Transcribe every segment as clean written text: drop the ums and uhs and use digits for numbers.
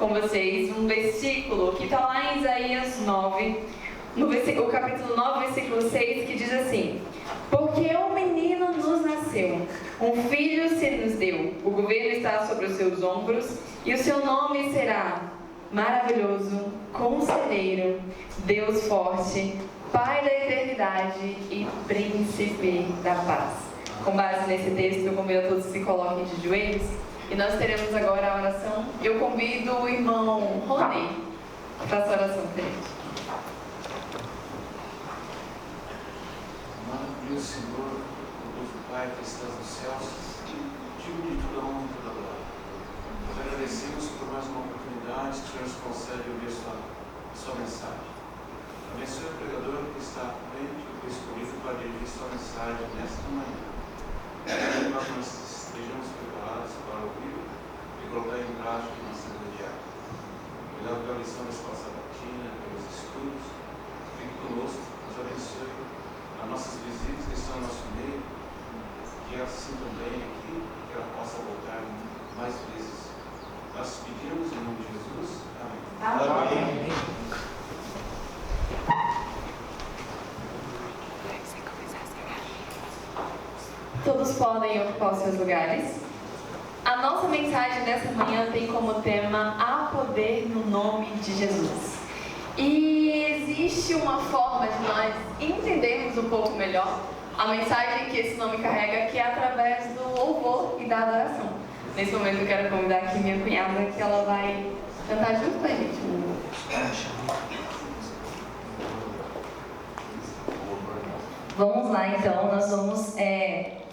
com vocês um versículo que está lá em Isaías 9, o capítulo 9, versículo 6, que diz assim: porque um menino nos nasceu, um filho se nos deu, o governo está sobre os seus ombros, e o seu nome será Maravilhoso, Conselheiro, Deus Forte, Pai da Eternidade e Príncipe da Paz. Com base nesse texto, eu convido a todos que se coloquem de joelhos, e nós teremos agora a oração. Eu convido o irmão Rony para essa oração para gente. Meu Senhor, poderoso Pai que estás nos céus, digo de toda honra e toda glória. Nós agradecemos por mais uma oportunidade que o Senhor nos concede ouvir sua mensagem. Abençoe o pregador que está à frente, que foi escolhido para dirigir sua mensagem nesta manhã. Para que nós estejamos preparados para ouvir e colocar em prática a nossa vida diária. Obrigado pela lição da escola sabatina, pelos estudos. Fique conosco, nos abençoe as nossas visitas que estão no nosso meio, que ela se sintam bem aqui, que ela possa voltar mais vezes. Nós pedimos em nome de Jesus. Amém. Amém. Todos podem ocupar os seus lugares. A nossa mensagem dessa manhã tem como tema Há poder no nome de Jesus. E existe uma forma de nós entendermos um pouco melhor a mensagem que esse nome carrega, que é através do louvor e da adoração. Nesse momento eu quero convidar aqui minha cunhada, que ela vai cantar junto com a gente um louvor. Vamos lá então, nós vamos,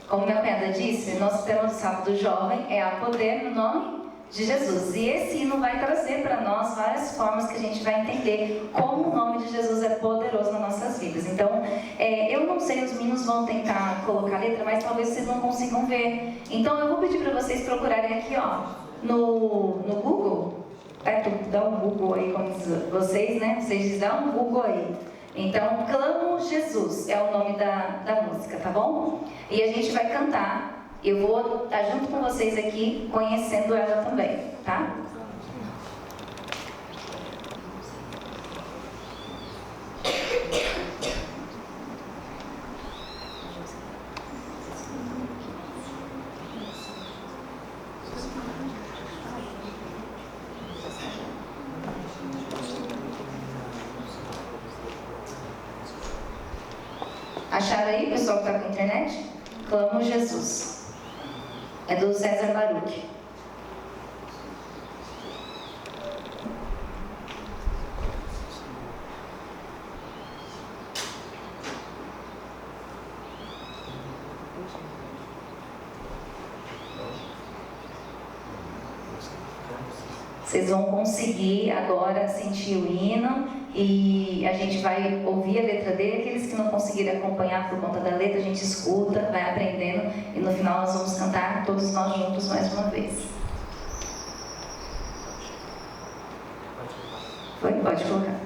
como minha cunhada disse, nosso tema do sábado jovem é Há poder no nome de Jesus. E esse hino vai trazer para nós várias formas que a gente vai entender como o nome de Jesus é poderoso nas nossas vidas. Então, eu não sei, os meninos vão tentar colocar a letra, mas talvez vocês não consigam ver. Então, eu vou pedir para vocês procurarem aqui, ó, no Google. Dá um Google aí, como diz vocês, né? Vocês dizem, dá um Google aí. Então, Clamo Jesus é o nome da música, tá bom? E a gente vai cantar. Eu vou estar junto com vocês aqui, conhecendo ela também, tá? Acharam aí, pessoal que está com a internet? Clamo Jesus. É do César Baruch. Vocês vão conseguir agora sentir o hino e a gente vai ouvir a letra dele. Aqueles que não conseguirem acompanhar por conta da letra, a gente escuta, vai aprendendo e no final nós vamos cantar todos nós juntos mais uma vez. Foi? Pode colocar.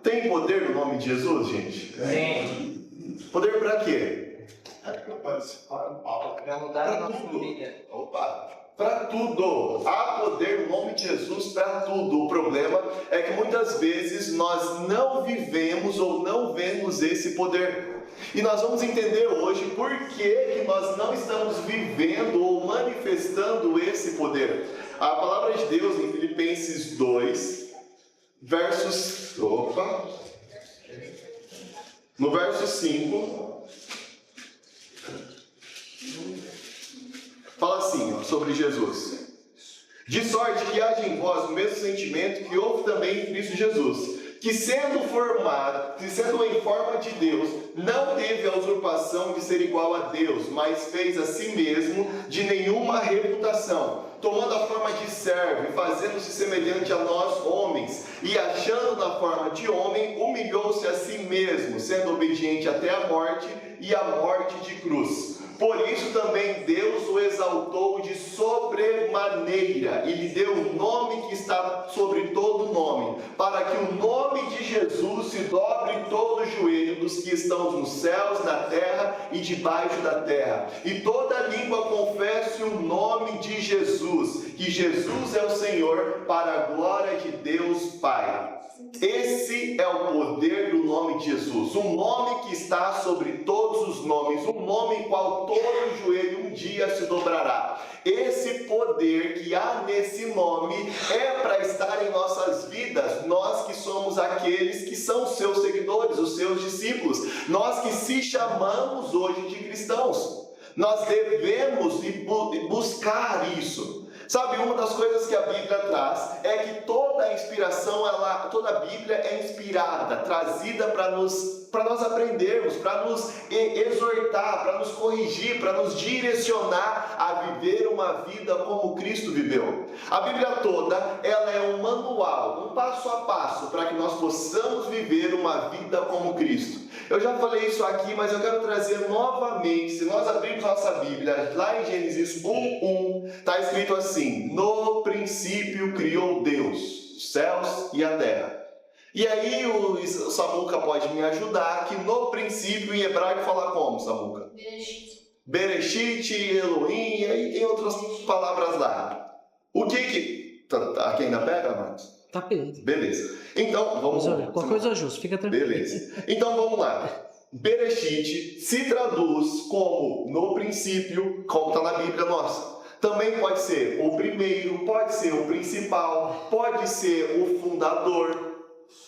Tem poder no nome de Jesus, gente? Tem. Poder para quê? Para mudar a nossa vida. Opa! Para tudo. Há poder no nome de Jesus para tudo. O problema é que muitas vezes nós não vivemos ou não vemos esse poder. E nós vamos entender hoje por que nós não estamos vivendo ou manifestando esse poder. A palavra de Deus em Filipenses 2, versos... No verso 5... Fala assim, sobre Jesus. De sorte que haja em vós o mesmo sentimento que houve também em Cristo Jesus, que sendo em forma de Deus, não teve a usurpação de ser igual a Deus, mas fez a si mesmo de nenhuma reputação, tomando a forma de servo e fazendo-se semelhante a nós homens, e achando na forma de homem, humilhou-se a si mesmo, sendo obediente até a morte e a morte de cruz. Por isso também Deus o exaltou de sobremaneira e lhe deu um nome que está sobre todo nome, para que o nome de Jesus se dobre todo o joelho dos que estão nos céus, na terra e debaixo da terra, e toda língua confesse o nome de Jesus, que Jesus é o Senhor, para a glória de Deus Pai. Esse é o poder do nome de Jesus, um nome que está sobre todos os nomes, um nome em qual todo joelho um dia se dobrará. Esse poder que há nesse nome é para estar em nossas vidas, nós que somos aqueles que são seus seguidores, os seus discípulos, nós que se chamamos hoje de cristãos. Nós devemos buscar isso. Sabe, uma das coisas que a Bíblia traz é que toda a inspiração, toda a Bíblia é inspirada, trazida para nós aprendermos, para nos exortar, para nos corrigir, para nos direcionar a viver uma vida como Cristo viveu. A Bíblia toda, ela é um manual, um passo a passo, para que nós possamos viver uma vida como Cristo. Eu já falei isso aqui, mas eu quero trazer novamente. Se nós abrirmos nossa Bíblia, lá em Gênesis 1:1, está escrito assim: no princípio criou Deus os céus e a terra. E aí o Samuca pode me ajudar, que no princípio em hebraico fala como, Samuca? Bereshit, Elohim, e aí tem outras palavras lá. O que... Aqui ainda pega, Marcos? Tá pegando. Beleza. Então, vamos lá. Qualquer coisa ajusta, fica tranquilo. Beleza. Então, vamos lá. Bereshit se traduz como no princípio, como está na Bíblia nossa. Também pode ser o primeiro, pode ser o principal, pode ser o fundador.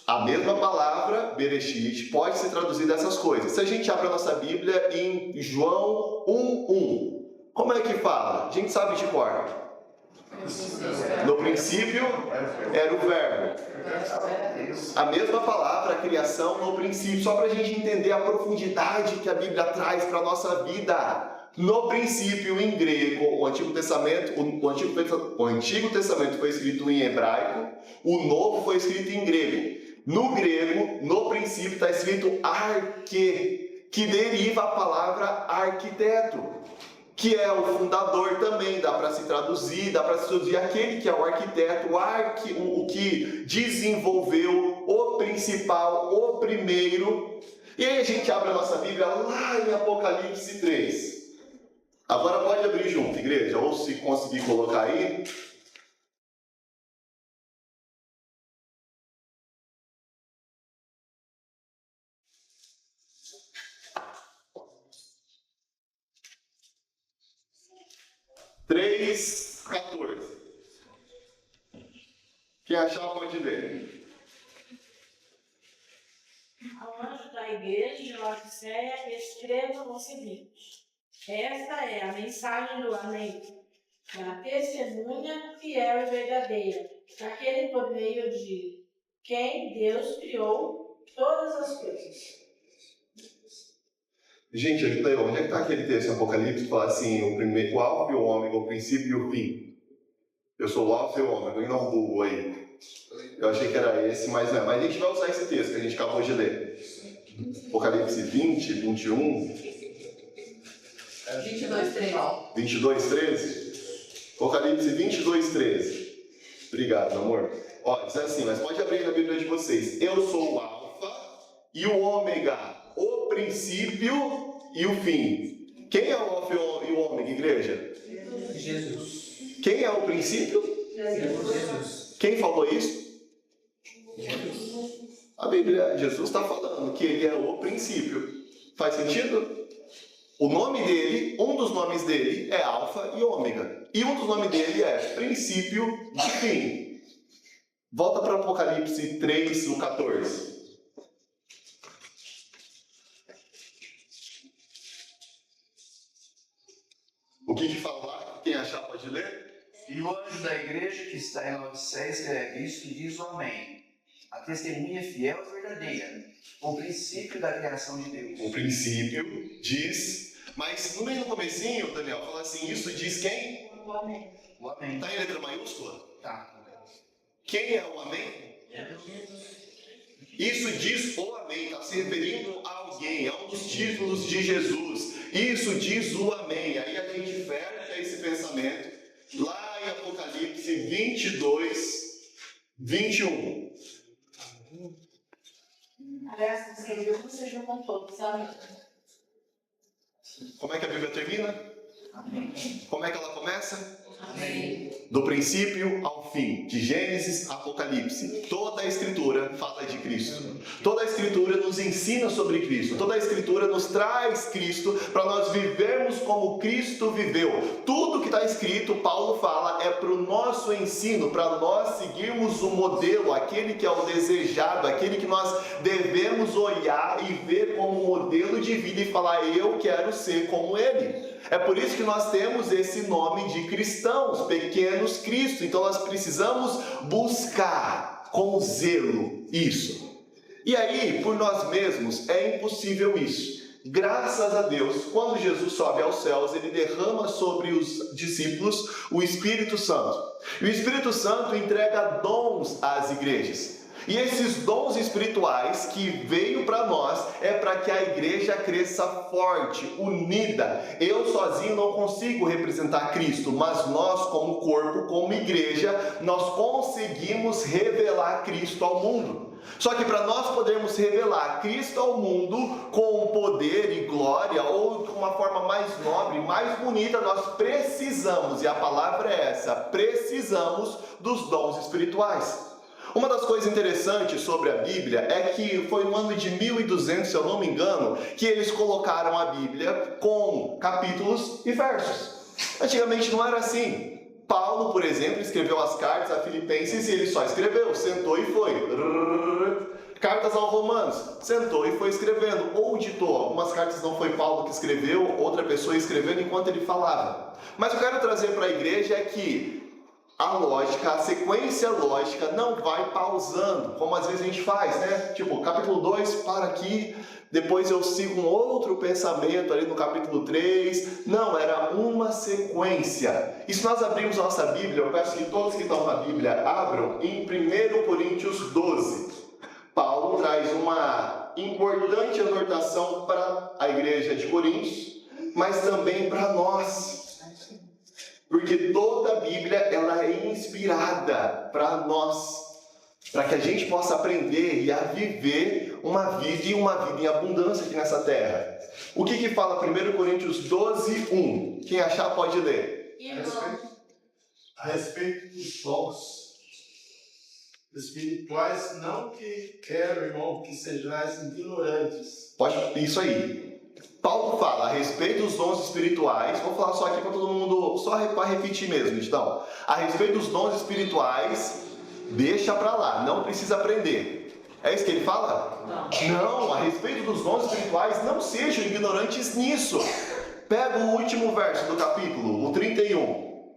A mesma palavra, Bereshit, pode ser traduzida dessas coisas. Se a gente abre a nossa Bíblia em João 1:1, como é que fala? A gente sabe de cor. No princípio era o verbo. A mesma palavra, a criação, no princípio, só para a gente entender a profundidade que a Bíblia traz para a nossa vida. No princípio, em grego, o Antigo Testamento foi escrito em hebraico, o Novo foi escrito em grego. No grego, no princípio, está escrito arque, que deriva a palavra arquiteto, que é o fundador também, dá para se traduzir aquele que é o arquiteto, o que desenvolveu, o principal, o primeiro. E aí a gente abre a nossa Bíblia lá em Apocalipse 3. Agora pode abrir junto, igreja, ou se conseguir colocar aí. Três, 14. Quem achar pode ler. Ao anjo da igreja de Laodiceia, escreva o seguinte: esta é a mensagem do Amém, a testemunha fiel e verdadeira, aquele por meio de quem Deus criou todas as coisas. Gente, onde é que está aquele texto em Apocalipse que fala assim, o alfa e o ômega, o princípio e o fim? Eu sou o alfa e o ômega, e não o Google aí. Eu achei que era esse, mas não é. Mas a gente vai usar esse texto que a gente acabou de ler. Apocalipse 20, 21... 22:13. 22:13? Apocalipse 22:13. Obrigado, amor. Ó, diz assim, mas pode abrir na Bíblia de vocês. Eu sou o Alfa e o Ômega, o princípio e o fim. Quem é o Alfa e o Ômega, igreja? Jesus. Quem é o princípio? Jesus. Quem falou isso? A Bíblia, Jesus está falando que ele é o princípio. Faz sentido? O nome dele, um dos nomes dele é Alfa e Ômega. E um dos nomes dele é princípio e fim. Volta para Apocalipse 3, no 14. O que fala lá? Quem achar pode ler? E o anjo da igreja que está em Laodiceia escreve isso e diz o Amém. A testemunha fiel e verdadeira, o princípio da criação de Deus. O princípio diz, mas no meio do comecinho, Daniel, fala assim, isso diz quem? O Amém. O Amém. Está em letra maiúscula? Tá. Quem é o Amém? Isso diz o Amém, está se referindo a alguém, a um dos títulos de Jesus. Isso diz o Amém. Aí a gente fecha esse pensamento lá em Apocalipse 22, 21. Aliás, escreveu que você juntou todos, sabe? Como é que a Bíblia termina? Como é que ela começa? Amém. Do princípio ao fim, de Gênesis a Apocalipse. Toda a Escritura fala de Cristo. Toda a Escritura nos ensina sobre Cristo. Toda a Escritura nos traz Cristo para nós vivermos como Cristo viveu. Tudo que está escrito, Paulo fala, é para o nosso ensino, para nós seguirmos o modelo, aquele que é o desejado, aquele que nós devemos olhar e ver como modelo de vida e falar, eu quero ser como ele. É por isso que nós temos esse nome de cristãos, pequenos Cristo. Então nós precisamos buscar com zelo isso. E aí, por nós mesmos, é impossível isso. Graças a Deus, quando Jesus sobe aos céus, ele derrama sobre os discípulos o Espírito Santo. E o Espírito Santo entrega dons às igrejas. E esses dons espirituais que veio para nós é para que a igreja cresça forte, unida. Eu sozinho não consigo representar Cristo, mas nós como corpo, como igreja, nós conseguimos revelar Cristo ao mundo. Só que para nós podermos revelar Cristo ao mundo com poder e glória, ou de uma forma mais nobre, mais bonita, nós precisamos, e a palavra é essa, precisamos dos dons espirituais. Uma das coisas interessantes sobre a Bíblia é que foi no ano de 1200, se eu não me engano, que eles colocaram a Bíblia com capítulos e versos. Antigamente não era assim. Paulo, por exemplo, escreveu as cartas a Filipenses e ele só escreveu, sentou e foi. Cartas aos Romanos, sentou e foi escrevendo, ou ditou. Algumas cartas não foi Paulo que escreveu, outra pessoa escrevendo enquanto ele falava. Mas o que eu quero trazer para a igreja é que a lógica, a sequência lógica não vai pausando, como às vezes a gente faz, né? Tipo, capítulo 2, para aqui, depois eu sigo um outro pensamento ali no capítulo 3. Não, era uma sequência. E se nós abrirmos nossa Bíblia, eu peço que todos que estão na Bíblia abram em 1 Coríntios 12. Paulo traz uma importante exortação para a igreja de Coríntios, mas também para nós. Porque toda a Bíblia ela é inspirada para nós, para que a gente possa aprender e a viver uma vida em abundância aqui nessa terra. O que fala 1 Coríntios 12, 1? Quem achar pode ler. A respeito dos dons espirituais, não que quero, irmão, que sejais ignorantes. Pode, isso aí. Paulo fala a respeito dos dons espirituais, vou falar só aqui para todo mundo, só para repetir mesmo, então. A respeito dos dons espirituais, deixa para lá, não precisa aprender. É isso que ele fala? Não, a respeito dos dons espirituais, não sejam ignorantes nisso. Pega o último verso do capítulo, o 31.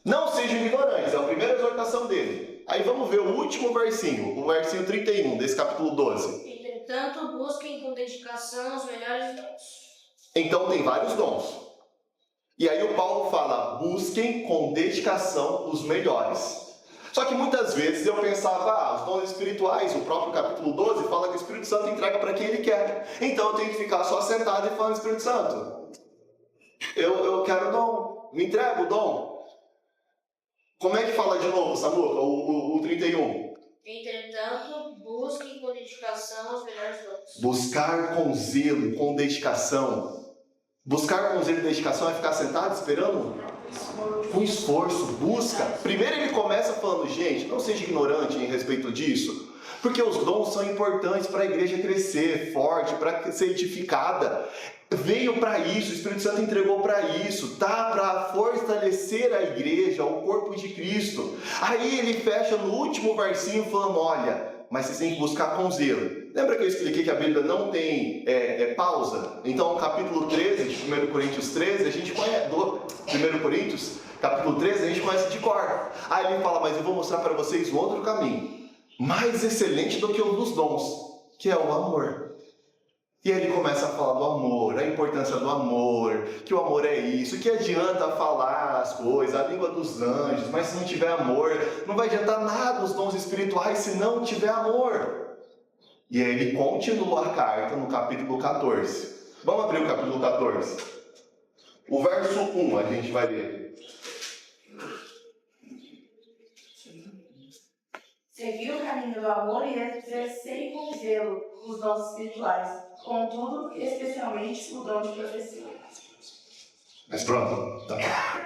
Não sejam ignorantes, é a primeira exortação dele. Aí vamos ver o último versinho, o versinho 31 desse capítulo 12. Entretanto, busquem com dedicação os melhores dons. Então tem vários dons. E aí o Paulo fala, busquem com dedicação os melhores. Só que muitas vezes eu pensava, os dons espirituais, o próprio capítulo 12 fala que o Espírito Santo entrega para quem ele quer. Então eu tenho que ficar só sentado e falando, Espírito Santo, eu quero o dom, me entrega o dom. Como é que fala de novo, Samuca, o 31? Entretanto, busquem com dedicação os melhores dons. Buscar com zelo, com dedicação. Buscar com zelo e dedicação é ficar sentado esperando? Com esforço, busca. Primeiro ele começa falando, gente, não seja ignorante em respeito disso, porque os dons são importantes para a igreja crescer forte, para ser edificada. Veio para isso, o Espírito Santo entregou para isso, tá? Para fortalecer a igreja, o corpo de Cristo. Aí ele fecha no último versinho falando, olha, mas vocês têm que buscar com zelo. Lembra que eu expliquei que a Bíblia não tem pausa? Então, capítulo 13 de 1 Coríntios 13, a gente conhece, do 1 Coríntios, capítulo 13, a gente conhece de cor. Aí ele fala, mas eu vou mostrar para vocês um outro caminho, mais excelente do que o dos dons, que é o amor. E aí ele começa a falar do amor, a importância do amor, que o amor é isso, que adianta falar as coisas, a língua dos anjos, mas se não tiver amor, não vai adiantar nada os dons espirituais se não tiver amor. E aí ele continua a carta no capítulo 14. Vamos abrir o capítulo 14. O verso 1 a gente vai ler. Seguir o caminho do amor e exercer com zelo os dons espirituais, contudo, especialmente o dom de profecia. Mas pronto. Tá.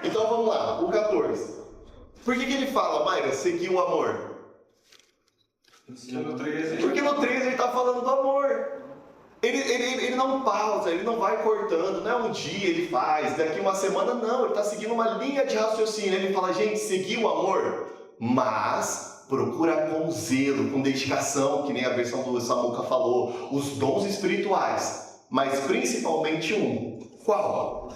Então vamos lá, o 14. Por que ele fala, Mayra, seguir o amor? Porque no 13 ele está falando do amor. Ele não pausa, ele não vai cortando, não é um dia ele faz, daqui uma semana não, ele está seguindo uma linha de raciocínio. Ele fala, gente, seguir o amor, mas procura com zelo, com dedicação, que nem a versão do Samuca falou, os dons espirituais, mas principalmente um. Qual?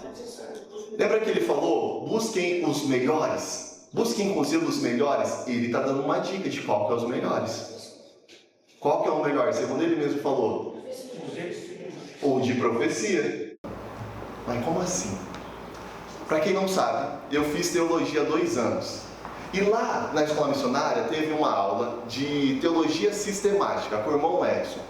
Lembra que ele falou, busquem os melhores, busquem com zelo os melhores? Ele está dando uma dica de qual que é os melhores. Qual que é o melhor? Segundo ele mesmo falou, ou de profecia. Mas como assim? Para quem não sabe, eu fiz teologia há 2 anos. E lá na escola missionária teve uma aula de teologia sistemática com o irmão Edson.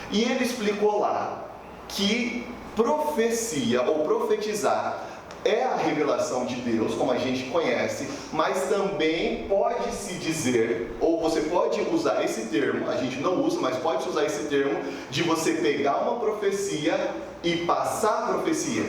E ele explicou lá que profecia ou profetizar é a revelação de Deus, como a gente conhece, mas também pode-se dizer, ou você pode usar esse termo, a gente não usa, mas pode usar esse termo, de você pegar uma profecia e passar a profecia.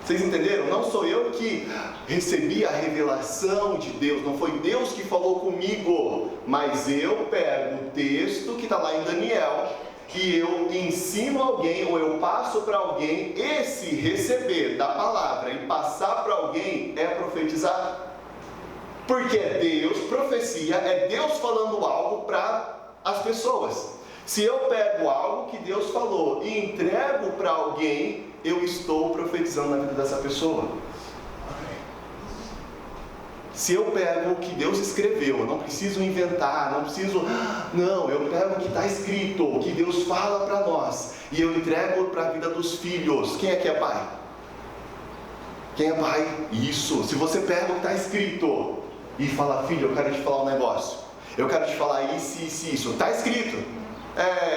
Vocês entenderam? Não sou eu que recebi a revelação de Deus, não foi Deus que falou comigo, mas eu pego o texto que está lá em Daniel e eu ensino alguém, ou eu passo para alguém. Esse receber da palavra e passar para alguém é profetizar. Porque é Deus, profecia, é Deus falando algo para as pessoas. Se eu pego algo que Deus falou e entrego para alguém, eu estou profetizando na vida dessa pessoa. Se eu pego o que Deus escreveu, eu não preciso inventar, não, eu pego o que está escrito, o que Deus fala para nós, e eu entrego para a vida dos filhos. Quem aqui é pai? Quem é pai? Isso. Se você pega o que está escrito e fala, filho, eu quero te falar um negócio, eu quero te falar isso, está escrito.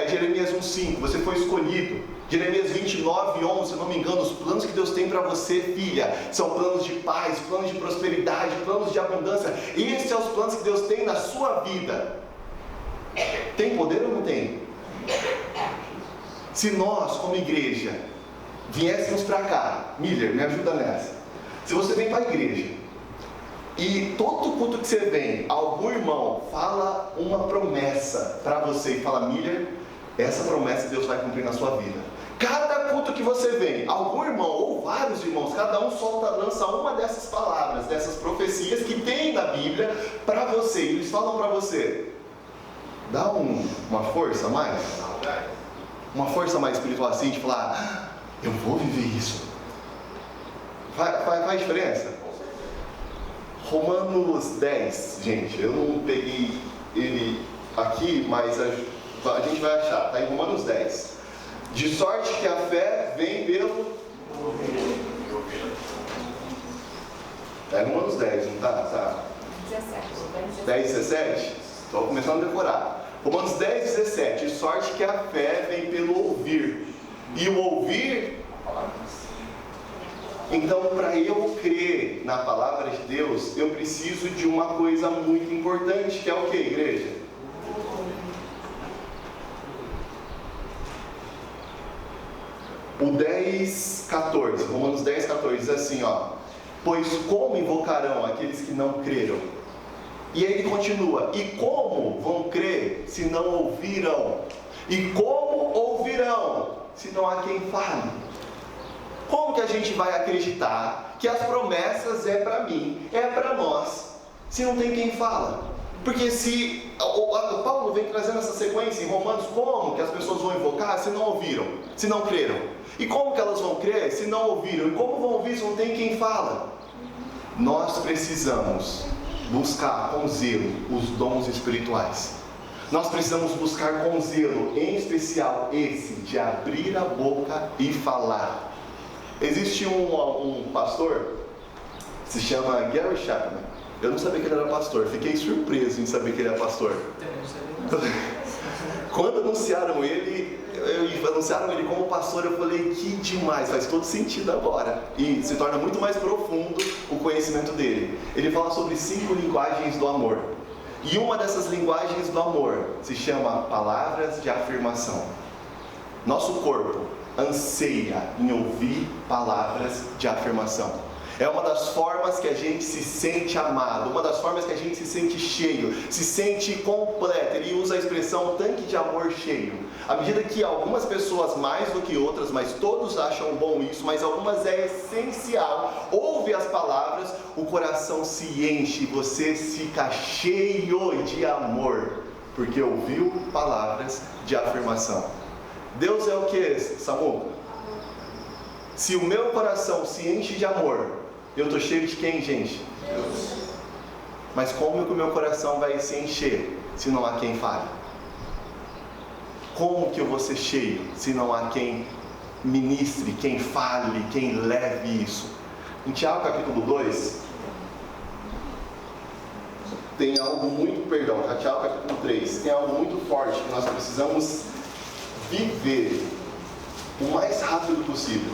Jeremias 1,5, você foi escolhido. Jeremias 29,11, se eu não me engano, os planos que Deus tem para você, filha, são planos de paz, planos de prosperidade, planos de abundância. Esses são os planos que Deus tem na sua vida. Tem poder ou não tem? Se nós, como igreja, viéssemos para cá, Miller, me ajuda nessa. Se você vem para a igreja e todo culto que você vem, algum irmão fala uma promessa para você e fala, Miller, essa promessa Deus vai cumprir na sua vida. Cada culto que você vem, algum irmão ou vários irmãos, cada um lança uma dessas palavras, dessas profecias que tem na Bíblia para você. E eles falam para você, dá uma força a mais, uma força mais espiritual assim, de falar, eu vou viver isso. Faz diferença? Romanos 10, gente, eu não peguei ele aqui, mas a gente vai achar, está em Romanos 10. De sorte que a fé vem pelo... Está em Romanos 10, não está? 10, 17? Estou começando a decorar. Romanos 10, 17. De sorte que a fé vem pelo ouvir. E o ouvir Então, para eu crer na palavra de Deus, eu preciso de uma coisa muito importante, que é o que, igreja? O 10:14, Romanos 10:14, diz assim, ó: pois como invocarão aqueles que não creram? E aí ele continua: e como vão crer se não ouviram? E como ouvirão se não há quem fale? Como que a gente vai acreditar que as promessas é para mim, é para nós, se não tem quem fala? Porque se o Paulo vem trazendo essa sequência em Romanos, como que as pessoas vão invocar se não ouviram, se não creram? E como que elas vão crer se não ouviram? E como vão ouvir se não tem quem fala? Nós precisamos buscar com zelo os dons espirituais. Nós precisamos buscar com zelo, em especial esse de abrir a boca e falar. Existe um pastor, se chama Gary Chapman. Eu não sabia que ele era pastor, fiquei surpreso em saber que ele era pastor. Quando anunciaram ele como pastor, eu falei, que demais, faz todo sentido agora. E se torna muito mais profundo o conhecimento dele. Ele fala sobre 5 linguagens do amor. E uma dessas linguagens do amor se chama palavras de afirmação. Nosso corpo anseia em ouvir palavras de afirmação. É uma das formas que a gente se sente amado, uma das formas que a gente se sente cheio, se sente completo. Ele usa a expressão tanque de amor cheio. À medida que algumas pessoas mais do que outras, mas todos acham bom isso, mas algumas é essencial. Ouve as palavras, o coração se enche, você fica cheio de amor, porque ouviu palavras de afirmação. Deus é o que, Samuca? Se o meu coração se enche de amor, eu estou cheio de quem, gente? Deus. Mas como que o meu coração vai se encher se não há quem fale? Como que eu vou ser cheio se não há quem ministre, quem fale, quem leve isso? Em Tiago capítulo 2, tem algo muito, Tiago capítulo 3, tem algo muito forte que nós precisamos viver o mais rápido possível.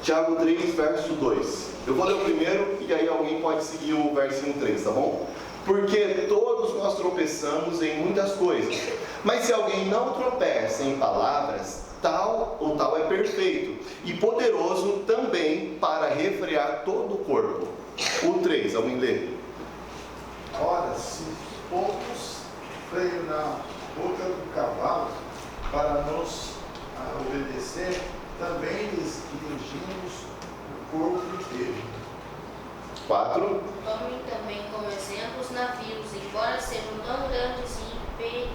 Tiago 3, verso 2. Eu vou ler o primeiro e aí alguém pode seguir o versinho 3, tá bom? Porque todos nós tropeçamos em muitas coisas, mas se alguém não tropeça em palavras, tal é perfeito e poderoso também para refrear todo o corpo. O 3, alguém lê? Ora, se poucos freios na boca do cavalo para nos obedecer, também lhes dirigimos o corpo inteiro. 4. Tomem também como exemplo os navios, embora sejam tão grandes e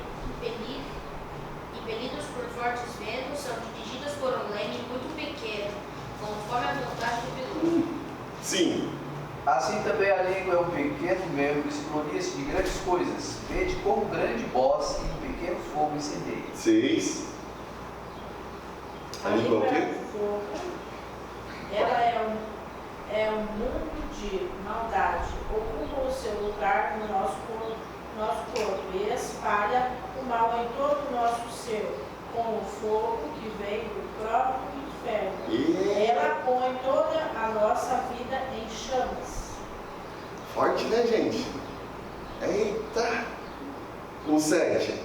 impelidos por fortes ventos, são dirigidos por um leme muito pequeno, conforme a vontade do piloto. Sim. Assim também a língua é um pequeno membro que se gloria-se de grandes coisas. Vede como grande voz e um pequeno fogo incendeia. 6. A língua é o quê? Ela é um mundo de maldade, ocupa o seu lugar no nosso corpo e espalha o mal em todo o nosso ser, com o fogo que vem do próprio inferno. Ela põe toda a nossa vida em chamas. Forte, né, gente? Eita! O 7.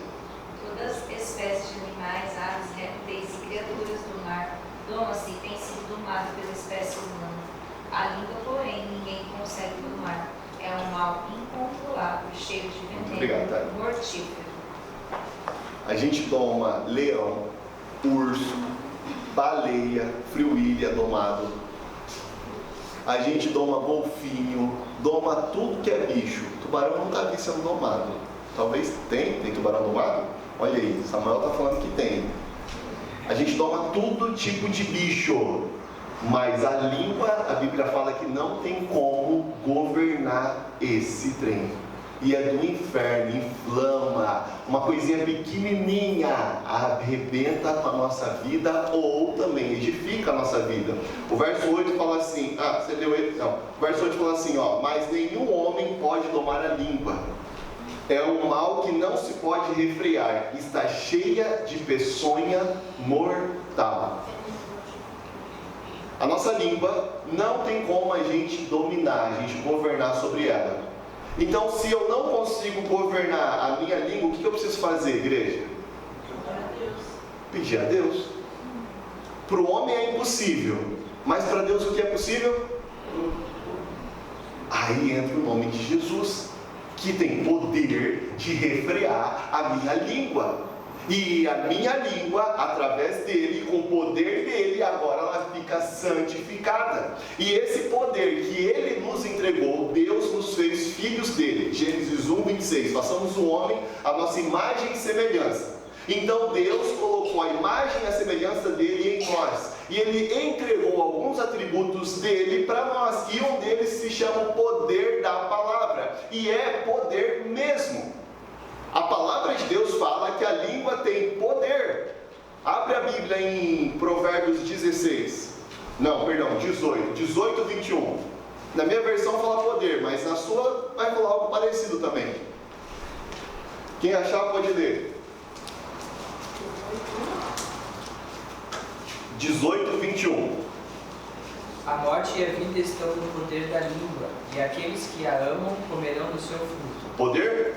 Todas as espécies de animais, aves, répteis e criaturas do mar domam-se e têm sido domadas pela espécie humana. A língua, porém, ninguém consegue domar. É um mal incontrolável, cheio de veneno, mortífero. A gente doma leão, urso, baleia, friuília domado. A gente doma golfinho, doma tudo que é bicho. Tubarão não está aqui sendo domado. Talvez tem tubarão domado? Olha aí, Samuel está falando que tem. A gente doma todo tipo de bicho, mas a língua, a Bíblia fala que não tem como governar esse trem. E é do inferno, inflama, uma coisinha pequenininha, arrebenta com a nossa vida ou também edifica a nossa vida. O verso 8 fala assim, você leu ele? Não. O verso 8 fala assim, mas nenhum homem pode domar a língua. É um mal que não se pode refrear, está cheia de peçonha mortal. A nossa língua não tem como a gente dominar, a gente governar sobre ela. Então, se eu não consigo governar a minha língua, o que eu preciso fazer, igreja? Pedir a Deus. Para o homem é impossível, mas para Deus o que é possível? Aí entra o nome de Jesus, que tem poder de refrear a minha língua. E a minha língua, através dele, com o poder dele, agora ela fica santificada. E esse poder que ele nos entregou, Deus nos fez filhos dele. Gênesis 1:26. Façamos o homem a nossa imagem e semelhança. Então Deus colocou a imagem e a semelhança dele em nós. E ele entregou alguns atributos dele para nós. E um deles se chama o poder da palavra. E é poder mesmo. A palavra de Deus fala que a língua tem poder. Abre a Bíblia em Provérbios 16. Não, perdão, 18, 21. Na minha versão fala poder, mas na sua vai falar algo parecido também. Quem achar pode ler. 18, 21. A morte e a vida estão no poder da língua, e aqueles que a amam comerão do seu fruto. Poder?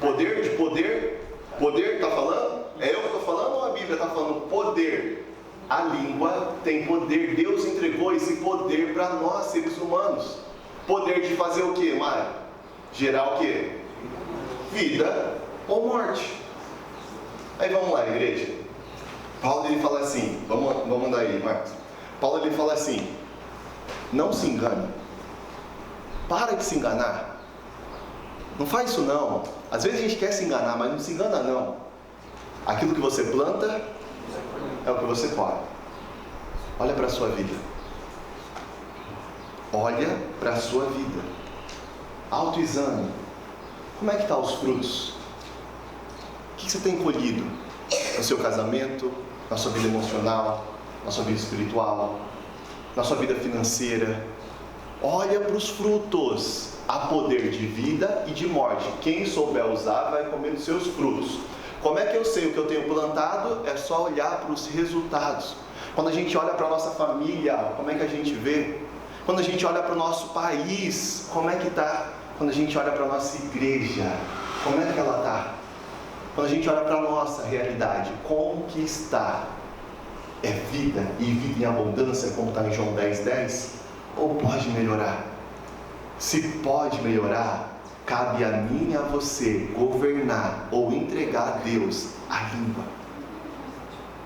Poder de poder? Poder está falando? É eu que estou falando ou a Bíblia está falando poder? A língua tem poder. Deus entregou esse poder para nós, seres humanos. Poder de fazer o que, Mari? Gerar o que? Vida ou morte. Aí vamos lá, igreja. Paulo ele fala assim, vamos andar aí, Marcos. Paulo ele fala assim: não se engane. Para de se enganar. Não faz isso não. Às vezes a gente quer se enganar, mas não se engana não. Aquilo que você planta é o que você colhe. Olha para a sua vida. Olha para a sua vida. Autoexame. Como é que estão os frutos? O que você tem colhido? No seu casamento, na sua vida emocional, na sua vida espiritual, na sua vida financeira. Olha para os frutos. Há poder de vida e de morte. Quem souber usar vai comer os seus frutos. Como é que eu sei o que eu tenho plantado? É só olhar para os resultados. Quando a gente olha para a nossa família, como é que a gente vê? Quando a gente olha para o nosso país, como é que está? Quando a gente olha para a nossa igreja, como é que ela está? Quando a gente olha para a nossa realidade, como que está? É vida e vida em abundância, como está em João 10:10? Ou pode melhorar? Se pode melhorar, cabe a mim e a você governar ou entregar a Deus a língua.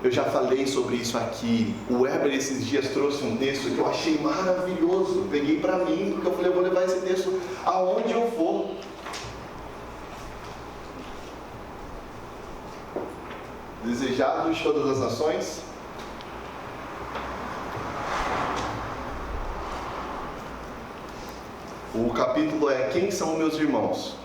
Eu já falei sobre isso aqui. O Weber esses dias trouxe um texto que eu achei maravilhoso. Peguei para mim, porque eu falei, eu vou levar esse texto aonde eu for. Desejado de todas as nações. O capítulo é Quem são meus irmãos?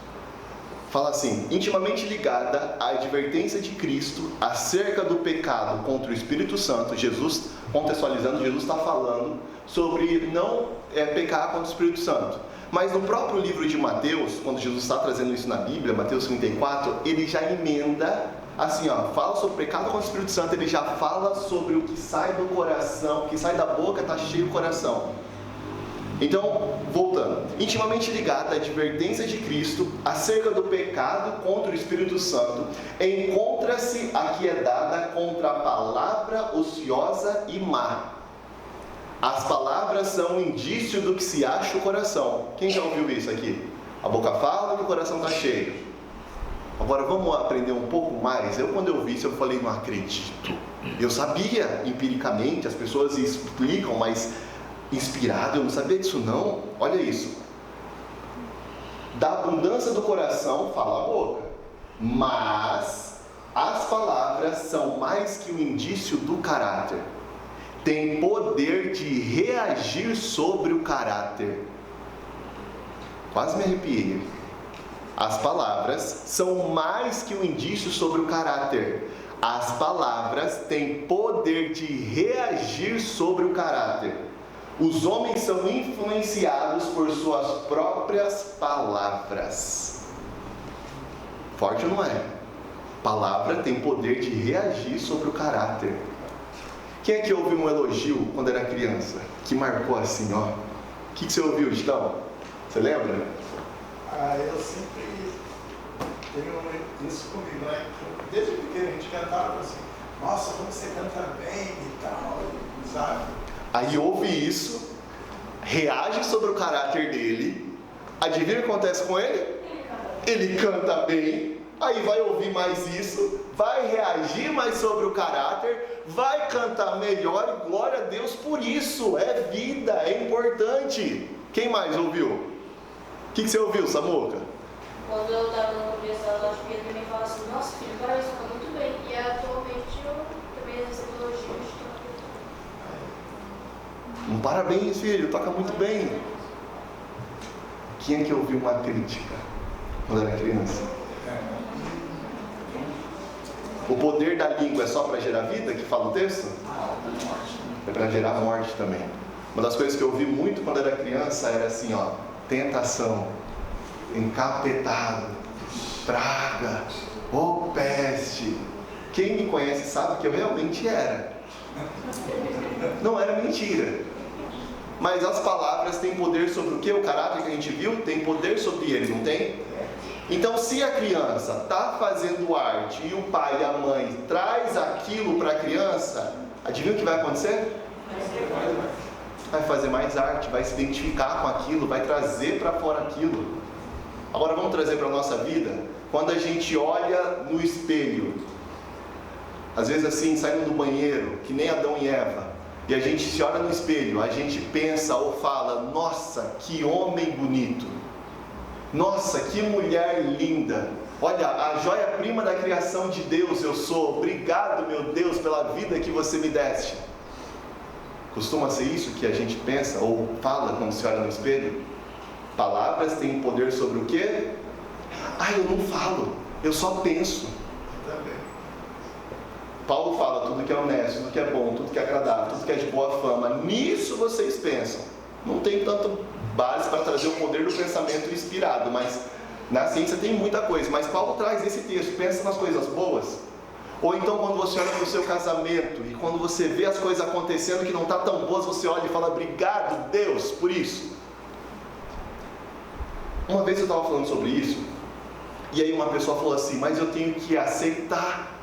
Fala assim: intimamente ligada à advertência de Cristo acerca do pecado contra o Espírito Santo. Jesus, contextualizando, Jesus está falando sobre não pecar contra o Espírito Santo. Mas no próprio livro de Mateus, quando Jesus está trazendo isso na Bíblia, Mateus 34, ele já emenda assim, fala sobre o pecado contra o Espírito Santo, ele já fala sobre o que sai do coração, o que sai da boca está cheio do coração. Então, voltando, intimamente ligada à advertência de Cristo acerca do pecado contra o Espírito Santo, encontra-se a que é dada contra a palavra ociosa e má. As palavras são um indício do que se acha o coração. Quem já ouviu isso aqui? A boca fala que o coração está cheio. Agora vamos aprender um pouco mais. Quando eu vi isso, eu falei, não acredito. Eu sabia empiricamente, as pessoas explicam, mas inspirado, eu não sabia disso não. Olha isso. Da abundância do coração fala a boca, mas as palavras são mais que um indício do caráter. Tem poder de reagir sobre o caráter. Quase me arrepiei. As palavras são mais que um indício sobre o caráter. As palavras têm poder de reagir sobre o caráter. Os homens são influenciados por suas próprias palavras. Forte ou não é? Palavra tem poder de reagir sobre o caráter. Quem é que ouviu um elogio quando era criança? Que marcou assim, ó. O que você ouviu, Gistão? Você lembra? Eu sempre tenho isso comigo, né? Desde pequeno a gente cantava assim, nossa, como você canta bem e tal, sabe? Aí ouve isso, reage sobre o caráter dele, adivinha o que acontece com ele? Ele canta bem, aí vai ouvir mais isso, vai reagir mais sobre o caráter, vai cantar melhor e glória a Deus por isso. É vida, é importante. Quem mais ouviu? O que você ouviu, Samuca? Quando eu estava no começo da aula, ele também fala assim, nossa filho, parabéns, você toca muito bem. E atualmente eu também recebo elogios. Parabéns, filho, toca muito bem. Quem é que ouviu uma crítica quando era criança? O poder da língua é só para gerar vida, que fala o texto? É para gerar morte também. Uma das coisas que eu ouvi muito quando era criança era assim, ó, tentação, encapetado, praga, ou peste. Quem me conhece sabe que eu realmente era. Não era mentira. Mas as palavras têm poder sobre o que? O caráter que a gente viu tem poder sobre ele, não tem? Então, se a criança está fazendo arte e o pai e a mãe traz aquilo para a criança, adivinha o que vai acontecer? Vai fazer mais arte, vai se identificar com aquilo, vai trazer para fora aquilo. Agora vamos trazer para a nossa vida, quando a gente olha no espelho, às vezes assim, saindo do banheiro, que nem Adão e Eva, e a gente se olha no espelho, a gente pensa ou fala, nossa, que homem bonito, nossa, que mulher linda, olha, a joia-prima da criação de Deus eu sou, obrigado meu Deus pela vida que você me deste. Costuma ser isso que a gente pensa ou fala quando se olha no espelho? Palavras têm poder sobre o quê? Eu não falo, eu só penso. Paulo fala, tudo que é honesto, tudo que é bom, tudo que é agradável, tudo que é de boa fama, nisso vocês pensam. Não tem tanto base para trazer o poder do pensamento inspirado, mas na ciência tem muita coisa. Mas Paulo traz esse texto, pensa nas coisas boas. Ou então quando você olha para o seu casamento e quando você vê as coisas acontecendo que não estão tão boas, você olha e fala, obrigado Deus por isso. Uma vez eu estava falando sobre isso, e aí uma pessoa falou assim, mas eu tenho que aceitar.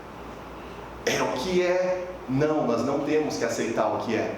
É o que é. Não, nós não temos que aceitar o que é.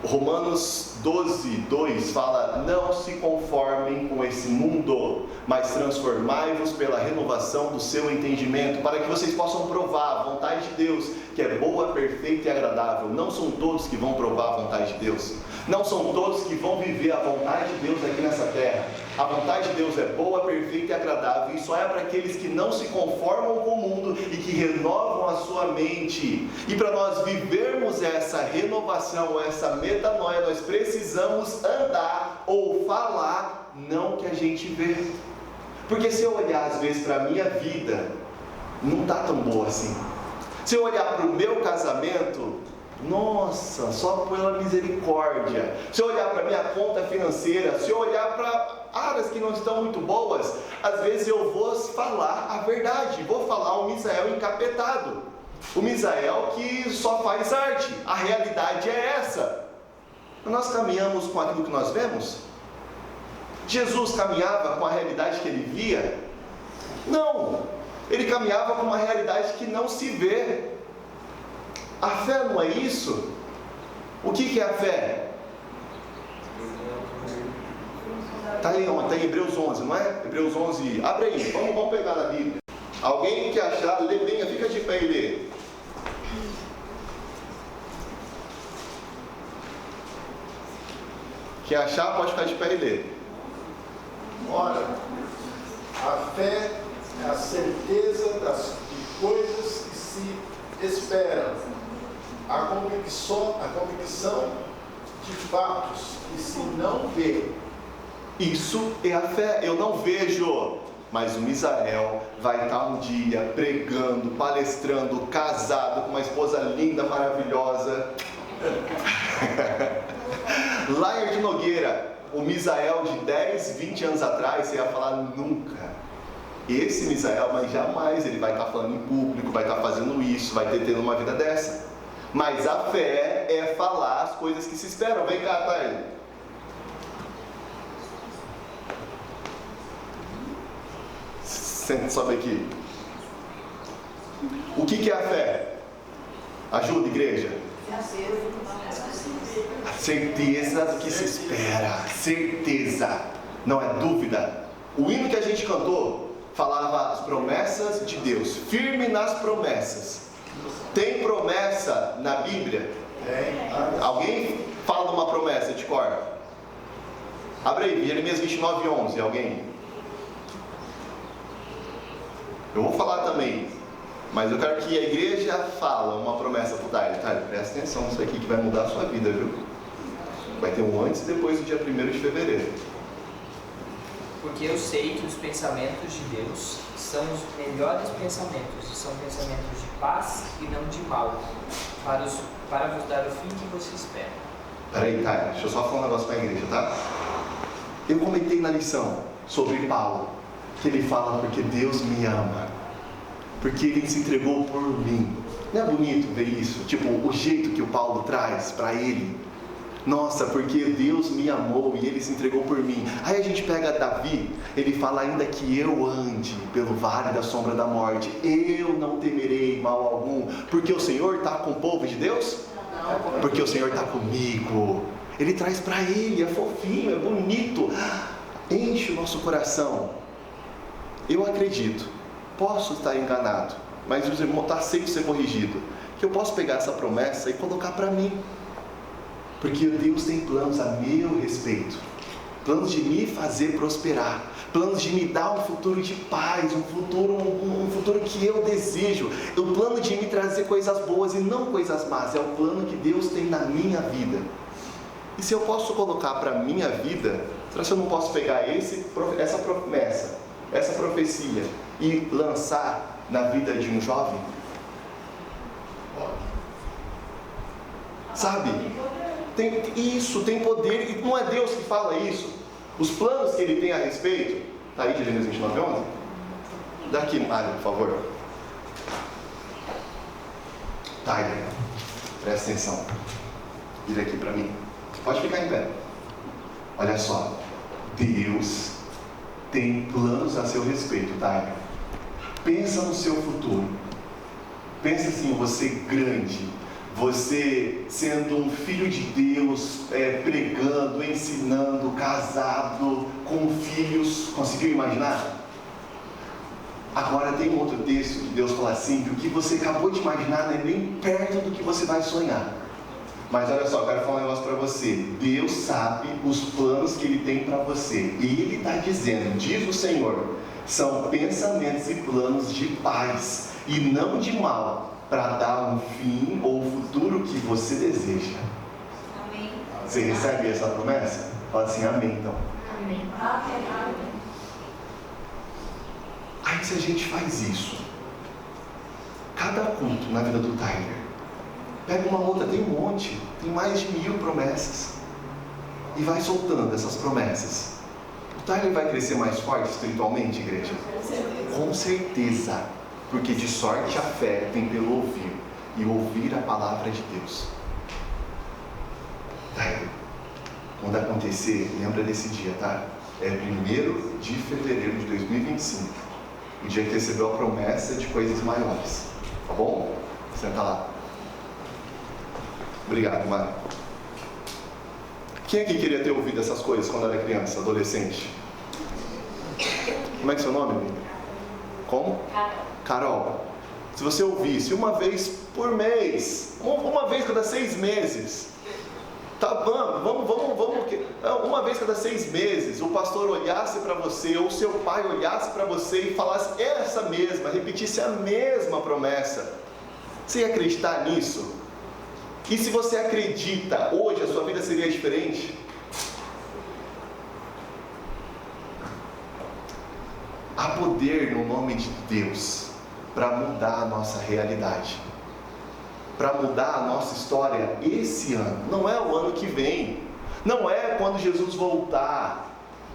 Romanos 12:2 fala, não se conformem com esse mundo, mas transformai-vos pela renovação do seu entendimento, para que vocês possam provar a vontade de Deus, que é boa, perfeita e agradável. Não são todos que vão provar a vontade de Deus, não são todos que vão viver a vontade de Deus aqui nessa terra. A vontade de Deus é boa, perfeita e agradável, e só é para aqueles que não se conformam com o mundo e que renovam a sua mente. E para nós vivermos essa renovação, essa metanoia, nós precisamos andar ou falar não o que a gente vê. Porque se eu olhar às vezes para a minha vida, não está tão boa assim. Se eu olhar para o meu casamento, nossa, só pela misericórdia. Se eu olhar para a minha conta financeira, se eu olhar para áreas que não estão muito boas, às vezes eu vou falar a verdade, vou falar o Misael encapetado, o Misael que só faz arte. A realidade é essa. Nós caminhamos com aquilo que nós vemos? Jesus caminhava com a realidade que ele via? Não, ele caminhava com uma realidade que não se vê. A fé não é isso? O que é a fé? Está em Hebreus 11, não é? Hebreus 11, abre aí, vamos pegar na Bíblia. Alguém que achar, lê bem, fica de pé e lê. Quem achar pode ficar de pé e ler. Ora, a fé é a certeza das coisas que se esperam, a convicção de fatos que se não vê. Isso é a fé. Eu não vejo, mas o Misael vai estar um dia pregando, palestrando, casado com uma esposa linda, maravilhosa. Lair de Nogueira, o Misael de 10, 20 anos atrás, você ia falar nunca. Esse Misael, mas jamais ele vai estar falando em público, vai estar fazendo isso, vai ter tendo uma vida dessa. Mas a fé é falar as coisas que se esperam. Vem cá, Thay. Sobe aqui. O que é a fé? Ajuda, igreja. A certeza do que se espera. Certeza. Não é dúvida. O hino que a gente cantou falava as promessas de Deus. Firme nas promessas. Tem promessa na Bíblia? Alguém fala de uma promessa de cor? Abre aí, Jeremias 29:11. Alguém? Eu vou falar também, mas eu quero que a igreja fala uma promessa para o Tyler. Tyler, presta atenção nisso aqui que vai mudar a sua vida, viu? Vai ter um antes e depois do dia 1º de fevereiro. Porque eu sei que os pensamentos de Deus são os melhores pensamentos, e são pensamentos de paz e não de mal, para vos dar o fim que você espera. Peraí, Tyler, deixa eu só falar um negócio para a igreja, tá? Eu comentei na lição sobre Paulo, que ele fala porque Deus me ama, porque ele se entregou por mim. Não é bonito ver isso? Tipo, o jeito que o Paulo traz para ele. Nossa, porque Deus me amou e ele se entregou por mim. Aí a gente pega Davi, ele fala: ainda que eu ande pelo vale da sombra da morte, eu não temerei mal algum, porque o Senhor está com o povo de Deus? Porque o Senhor está comigo. Ele traz para ele, é fofinho, é bonito, enche o nosso coração. Eu acredito, posso estar enganado, mas os irmãos está sempre ser corrigido, que eu posso pegar essa promessa e colocar para mim, porque Deus tem planos a meu respeito, planos de me fazer prosperar, planos de me dar um futuro de paz, um futuro que eu desejo, o plano de me trazer coisas boas e não coisas más, é o plano que Deus tem na minha vida. E se eu posso colocar para a minha vida, será que eu não posso pegar essa promessa, essa profecia e lançar na vida de um jovem? Sabe? Tem poder, e não é Deus que fala isso. Os planos que ele tem a respeito, está aí Jeremias 29:11? Daqui, Mário, por favor. Tyler, presta atenção. Vira aqui para mim. Pode ficar em pé. Olha só, Deus tem planos a seu respeito, Tyler. Pensa no seu futuro. Pensa assim, você grande, você sendo um filho de Deus, pregando, ensinando, casado, com filhos. Conseguiu imaginar? Agora tem um outro texto que Deus fala assim, que o que você acabou de imaginar não é nem perto do que você vai sonhar. Mas olha só, eu quero falar um negócio para você. Deus sabe os planos que Ele tem para você. E Ele está dizendo, diz o Senhor, são pensamentos e planos de paz e não de mal, para dar um fim ou um futuro que você deseja. Amém. Você recebe essa promessa? Fala assim, amém então. Amém. Aí se a gente faz isso, cada culto na vida do Tyler, pega uma outra, tem um monte, tem mais de 1000 promessas, e vai soltando essas promessas. O Tyler vai crescer mais forte espiritualmente, igreja? Com certeza, porque de sorte a fé vem pelo ouvir, e ouvir a palavra de Deus. Tyler, quando acontecer, lembra desse dia, tá? É 1º de fevereiro de 2025, o dia que recebeu a promessa de coisas maiores, tá bom? Senta lá. Obrigado, Mário. Quem aqui queria ter ouvido essas coisas quando era criança, adolescente? Como é que é seu nome, amiga? Como? Carol. Se você ouvisse uma vez por mês, uma vez cada 6 meses, tá, vamos, uma vez cada 6 meses, o pastor olhasse para você, ou seu pai olhasse para você e falasse essa mesma, repetisse a mesma promessa, você ia acreditar nisso? E se você acredita, hoje a sua vida seria diferente? Há poder no nome de Deus para mudar a nossa realidade, para mudar a nossa história esse ano. Não é o ano que vem, não é quando Jesus voltar,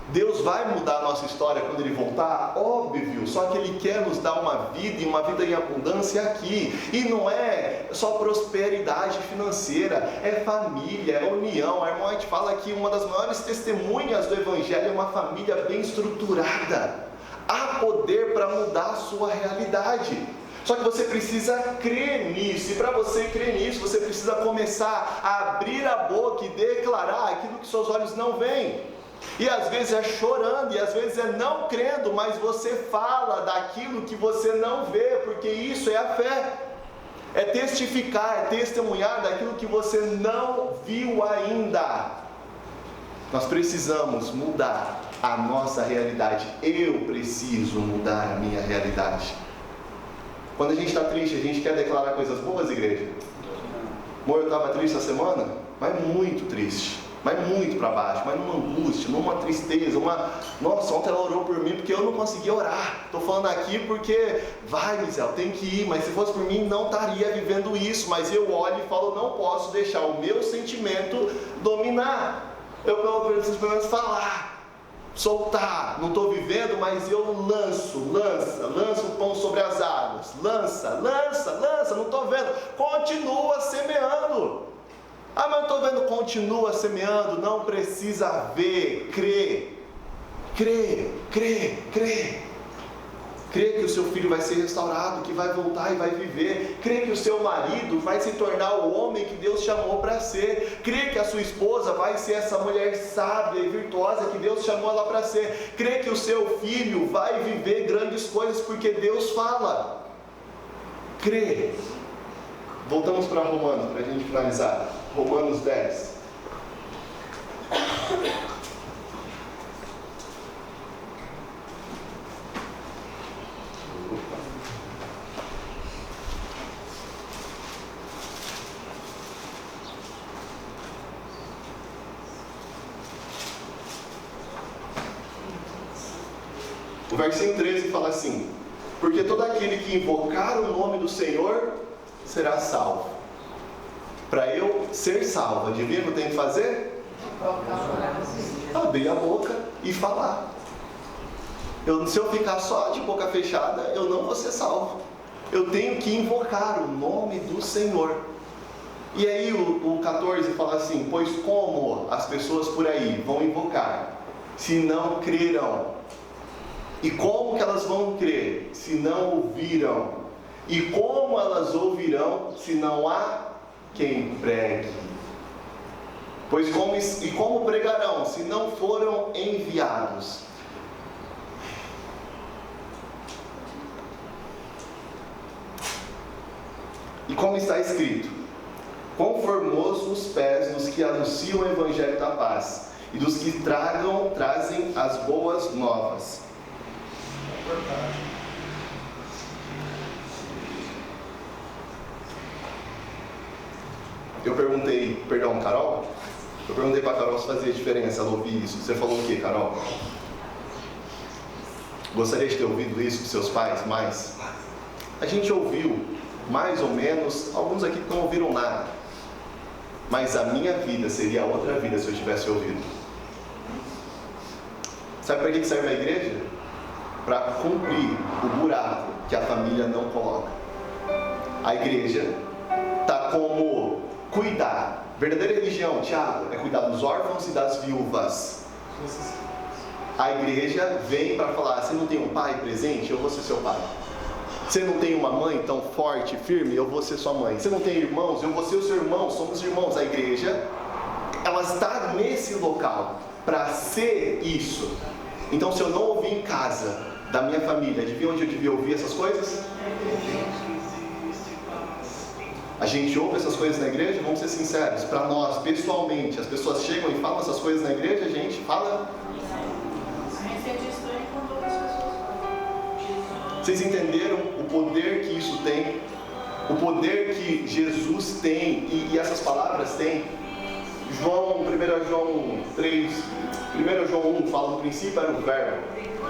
Deus vai mudar a nossa história quando Ele voltar? Óbvio, só que Ele quer nos dar uma vida, e uma vida em abundância aqui. E não é só prosperidade financeira, é família, é união. A irmã White fala que uma das maiores testemunhas do Evangelho é uma família bem estruturada. Há poder para mudar a sua realidade. Só que você precisa crer nisso, e para você crer nisso, você precisa começar a abrir a boca e declarar aquilo que seus olhos não veem. E às vezes é chorando, e às vezes é não crendo, mas você fala daquilo que você não vê, porque isso é a fé. É testificar, é testemunhar daquilo que você não viu ainda. Nós precisamos mudar a nossa realidade. Eu preciso mudar a minha realidade. Quando a gente está triste, a gente quer declarar coisas boas, igreja? Amor, eu estava triste essa semana, mas muito triste. Mas muito para baixo, mas numa angústia, numa tristeza, Nossa, ontem ela orou por mim porque eu não conseguia orar. Estou falando aqui porque, vai, Mizel, tem que ir, mas se fosse por mim não estaria vivendo isso. Mas eu olho e falo, não posso deixar o meu sentimento dominar. Eu preciso pelo menos falar, soltar. Não estou vivendo, mas eu lanço o pão sobre as águas. Lança, não estou vendo. Continua semeando. Ah, mas eu estou vendo, continua semeando, não precisa ver, crê. Crê que o seu filho vai ser restaurado, que vai voltar e vai viver. Crê que o seu marido vai se tornar o homem que Deus chamou para ser. Crê que a sua esposa vai ser essa mulher sábia e virtuosa que Deus chamou ela para ser. Crê que o seu filho vai viver grandes coisas porque Deus fala. Crê. Voltamos para Romanos, para a gente finalizar. Romanos 10. O versículo 13 fala assim: porque todo aquele que invocar o nome do Senhor será salvo. Para eu ser salvo, adivinha o que eu tenho que fazer? Abrir a boca e falar. Se eu ficar só de boca fechada, eu não vou ser salvo. Eu tenho que invocar o nome do Senhor. E aí o 14 fala assim: pois como as pessoas por aí vão invocar, se não crerão? E como que elas vão crer, se não ouviram? E como elas ouvirão, se não há quem pregue? Pois como pregarão, se não foram enviados? E como está escrito: quão formosos os pés dos que anunciam o Evangelho da paz, e dos que trazem as boas novas. Eu perguntei, Carol? Eu perguntei para a Carol se fazia diferença ela ouvir isso. Você falou o que, Carol? Gostaria de ter ouvido isso dos seus pais mais? A gente ouviu, mais ou menos, alguns aqui não ouviram nada. Mas a minha vida seria outra vida se eu tivesse ouvido. Sabe para que serve a igreja? Para cumprir o buraco que a família não coloca. A igreja está como cuidar. Verdadeira religião, Tiago, é cuidar dos órfãos e das viúvas. A igreja vem para falar: você não tem um pai presente? Eu vou ser seu pai. Você não tem uma mãe tão forte e firme? Eu vou ser sua mãe. Você não tem irmãos? Eu vou ser o seu irmão. Somos irmãos. A igreja, ela está nesse local para ser isso. Então, se eu não ouvir em casa da minha família, adivinha onde eu devia ouvir essas coisas? A gente ouve essas coisas na igreja, vamos ser sinceros, para nós, pessoalmente, as pessoas chegam e falam essas coisas na igreja, a gente fala. Vocês entenderam o poder que isso tem? O poder que Jesus tem e essas palavras têm? 1 João 3, 1 João 1 fala: no princípio era o verbo,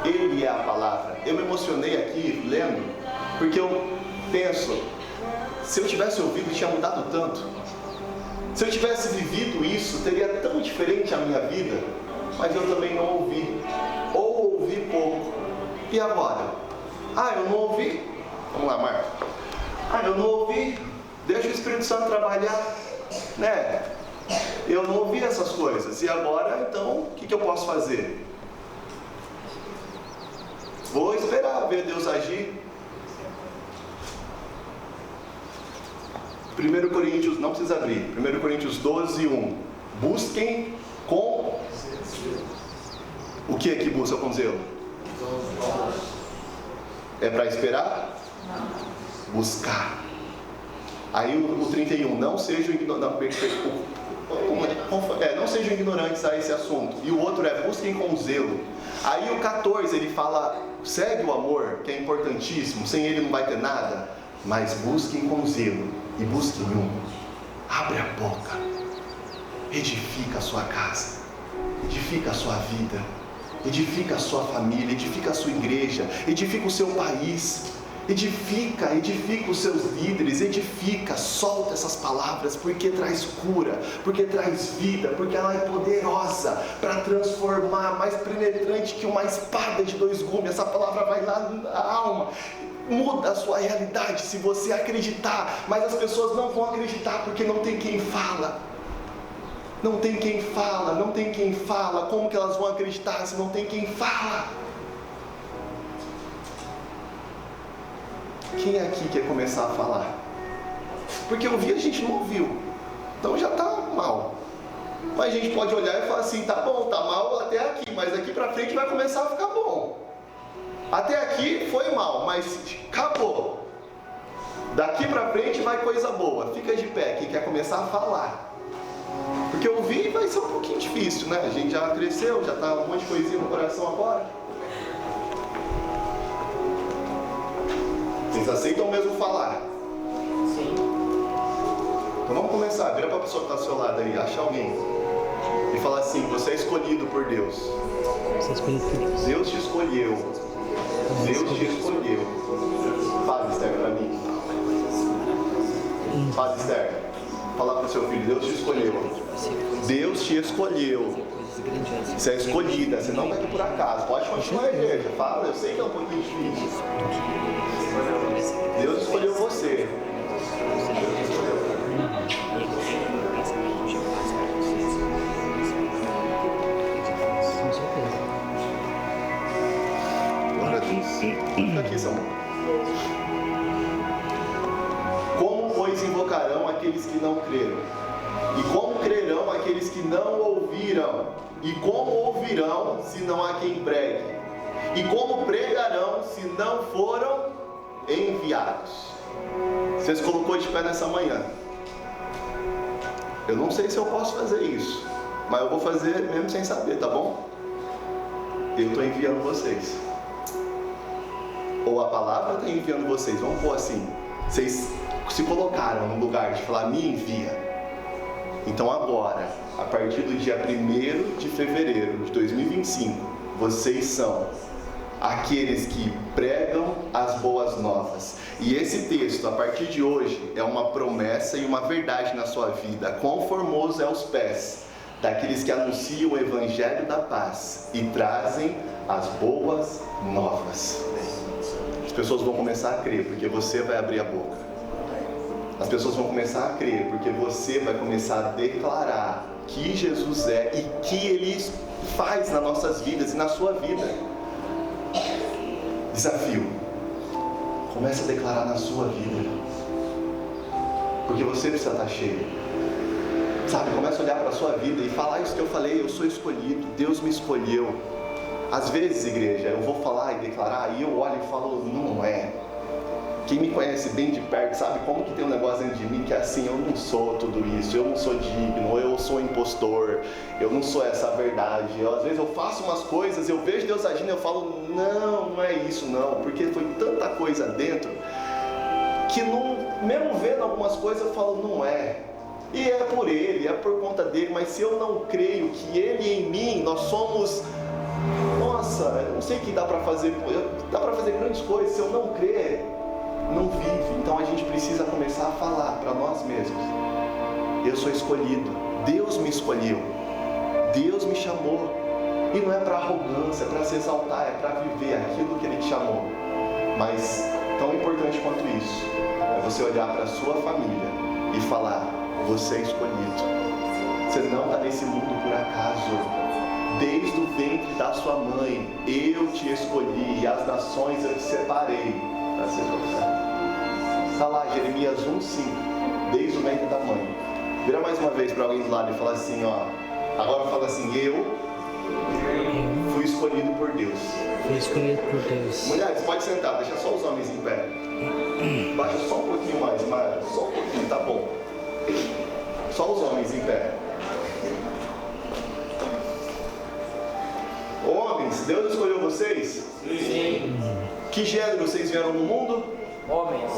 ele é a palavra. Eu me emocionei aqui lendo, porque eu penso, se eu tivesse ouvido, tinha mudado tanto. Se eu tivesse vivido isso, teria tão diferente a minha vida. mas eu também não ouvi, ou ouvi pouco. E agora? Eu não ouvi? Vamos lá, Marcos. Eu não ouvi, deixa o Espírito Santo trabalhar, né? Eu não ouvi essas coisas, e agora, então, o que eu posso fazer? Vou esperar ver Deus agir. 1 Coríntios, não precisa abrir, 1 Coríntios 12, 1. Busquem com... O que é que busca com zelo? É para esperar? Buscar. Aí o 31, não sejam ignorantes a esse assunto. E o outro é, busquem com zelo. Aí o 14, ele fala, segue o amor, que é importantíssimo, sem ele não vai ter nada, mas busquem com zelo, e busquem um. Abre a boca, edifica a sua casa, edifica a sua vida, edifica a sua família, edifica a sua igreja, edifica o seu país, edifica os seus líderes, solta essas palavras, porque traz cura, porque traz vida, porque ela é poderosa para transformar, mais penetrante que uma espada de 2 gumes. Essa palavra vai lá na alma, muda a sua realidade se você acreditar, mas as pessoas não vão acreditar porque não tem quem fala. Não tem quem fala, como que elas vão acreditar se não tem quem fala? Quem aqui quer começar a falar? Porque ouvir a gente não ouviu, então já está mal. Mas a gente pode olhar e falar assim, tá bom, tá mal até aqui, mas daqui para frente vai começar a ficar bom. Até aqui foi mal, mas acabou. Daqui para frente vai coisa boa. Fica de pé, quem quer começar a falar. Porque ouvir vai ser um pouquinho difícil, né? A gente já cresceu, já está um monte de coisinha no coração agora. Vocês aceitam mesmo falar? Sim. Então vamos começar. Vira para a pessoa que está ao seu lado aí, acha alguém. E fala assim, você é escolhido por Deus. Deus te escolheu. Deus te escolheu. Fala, Esther, para mim. Fala, Esther. Fala para o seu filho, Deus te escolheu. Deus te escolheu. Você é escolhida, você não está aqui por acaso. Pode continuar a igreja. Fala, eu sei que é um pouquinho difícil. Deus escolheu você. Glória a Deus. Fica aqui, Samuel. Como, pois, invocarão aqueles que não creram? E como crerão aqueles que não ouviram? E como ouvirão se não há quem pregue? E como pregarão se não foram enviados? Vocês colocou de pé nessa manhã. Eu não sei se eu posso fazer isso, mas eu vou fazer mesmo sem saber, tá bom? Eu estou enviando vocês. Ou a palavra está enviando vocês. Vamos pôr assim. Vocês se colocaram no lugar de falar, me envia. Então agora, a partir do dia 1º de fevereiro de 2025, vocês são aqueles que pregam as boas novas. E esse texto, a partir de hoje, é uma promessa e uma verdade na sua vida. Quão formoso é os pés daqueles que anunciam o evangelho da paz e trazem as boas novas. As pessoas vão começar a crer, porque você vai abrir a boca. As pessoas vão começar a crer, porque você vai começar a declarar que Jesus é e que Ele faz nas nossas vidas e na sua vida. Desafio. Comece a declarar na sua vida. Porque você precisa estar cheio. Sabe, comece a olhar para a sua vida e falar isso que eu falei, eu sou escolhido, Deus me escolheu. Às vezes, igreja, eu vou falar e declarar e eu olho e falo, não é. Quem me conhece bem de perto sabe como que tem um negócio dentro de mim que é assim, eu não sou tudo isso, eu não sou digno, eu sou impostor, eu não sou essa verdade. Às vezes eu faço umas coisas, eu vejo Deus agindo e eu falo, não é isso não, porque foi tanta coisa dentro que não, mesmo vendo algumas coisas eu falo, não é. E é por Ele, é por conta dele, mas se eu não creio que Ele em mim, nós somos, nossa, eu não sei o que dá para fazer grandes coisas, se eu não crer, não vive. Então a gente precisa começar a falar para nós mesmos, eu sou escolhido, Deus me escolheu, Deus me chamou, E não é para arrogância, é para se exaltar, é para viver aquilo que Ele te chamou. Mas tão importante quanto isso é você olhar para a sua família e falar: você é escolhido. Você não está nesse mundo por acaso. Desde o ventre da sua mãe, eu te escolhi, e as nações eu te separei para ser profeta. Está lá, Jeremias 1,5, desde o ventre da mãe. Vira mais uma vez para alguém do lado e fala assim, ó. Agora fala assim: eu fui escolhido por Deus. Fui escolhido por Deus. Mulheres, pode sentar, deixa só os homens em pé. Baixa só um pouquinho mais, Mara. Só um pouquinho, tá bom. Só os homens em pé. Homens, Deus escolheu vocês? Sim. Que gênero vocês vieram no mundo? Homens.